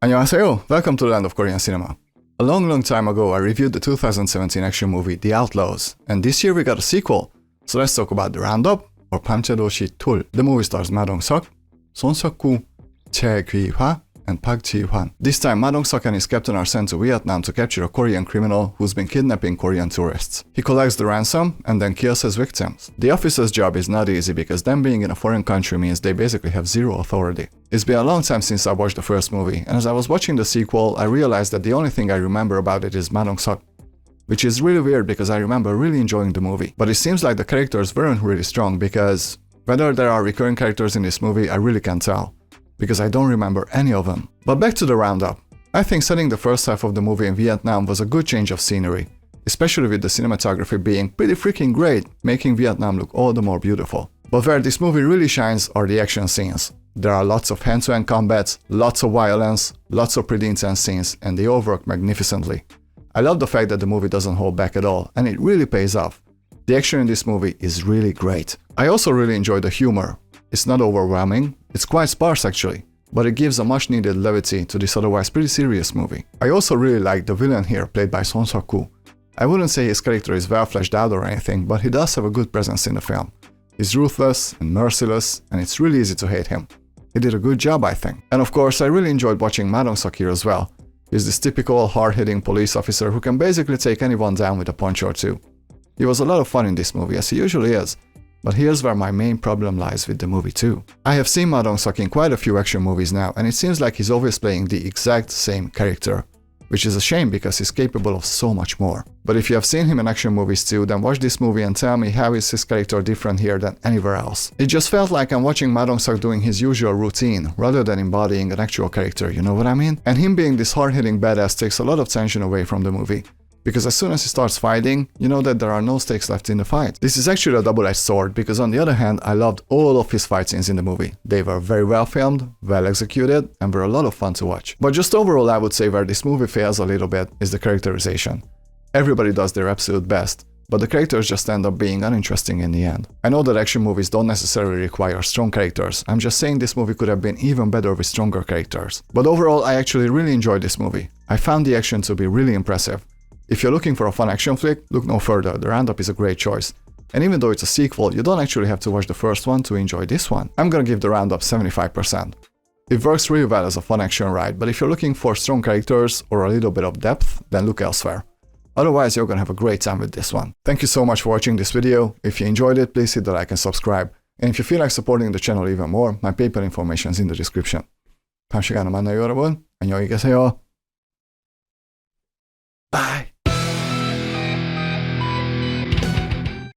Annyeonghaseyo, welcome to the land of Korean cinema. A long time ago I reviewed the 2017 action movie The Outlaws, and this year we got a sequel. So let's talk about the Roundup, or 범죄도시2. The movie stars Ma Dong-seok, Suk-ku, Choi Gwi-hwa, and Park Ji-hwan. This time Ma Dong-seok and his captain are sent to Vietnam to capture a Korean criminal who's been kidnapping Korean tourists. He collects the ransom and then kills his victims. The officer's job is not easy because them being in a foreign country means they basically have zero authority. It's been a long time since I watched the first movie, and as I was watching the sequel, I realized that the only thing I remember about it is Ma Dong-seok, which is really weird because I remember really enjoying the movie. But it seems like the characters weren't really strong because whether there are recurring characters in this movie I really can't tell, because I don't remember any of them. But back to the Roundup. I think setting the first half of the movie in Vietnam was a good change of scenery, especially with the cinematography being pretty freaking great, making Vietnam look all the more beautiful. But where this movie really shines are the action scenes. There are lots of hand-to-hand combats, lots of violence, lots of pretty intense scenes, and they all work magnificently. I love the fact that the movie doesn't hold back at all, and it really pays off. The action in this movie is really great. I also really enjoy the humor. It's not overwhelming, it's quite sparse actually, but it gives a much needed levity to this otherwise pretty serious movie. I also really like the villain here, played by Suk-ku. I wouldn't say his character is well fleshed out or anything, but he does have a good presence in the film. He's ruthless and merciless, and it's really easy to hate him. He did a good job, I think. And of course, I really enjoyed watching Ma Dong-seok here as well. He's this typical hard-hitting police officer who can basically take anyone down with a punch or two. He was a lot of fun in this movie, as he usually is. But here's where my main problem lies with the movie too. I have seen Ma Dong-seok in quite a few action movies now, and it seems like he's always playing the exact same character, which is a shame because he's capable of so much more. But if you have seen him in action movies too, then watch this movie and tell me how is his character different here than anywhere else. It just felt like I'm watching Ma Dong-seok doing his usual routine, rather than embodying an actual character, you know what I mean? And him being this hard-hitting badass takes a lot of tension away from the movie. Because as soon as he starts fighting, you know that there are no stakes left in the fight. This is actually a double-edged sword, because on the other hand, I loved all of his fight scenes in the movie. They were very well filmed, well executed, and were a lot of fun to watch. But just overall, I would say where this movie fails a little bit is the characterization. Everybody does their absolute best, but the characters just end up being uninteresting in the end. I know that action movies don't necessarily require strong characters, I'm just saying this movie could have been even better with stronger characters. But overall, I actually really enjoyed this movie. I found the action to be really impressive. If you're looking for a fun action flick, look no further, the Roundup is a great choice. And even though it's a sequel, you don't actually have to watch the first one to enjoy this one. I'm gonna give the Roundup 75%. It works really well as a fun action ride, but if you're looking for strong characters or a little bit of depth, then look elsewhere. Otherwise, you're gonna have a great time with this one. Thank you so much for watching this video. If you enjoyed it, please hit the like and subscribe. And if you feel like supporting the channel even more, my PayPal information is in the description. 다음 시간에 만나요, 여러분. 안녕히 계세요. Bye!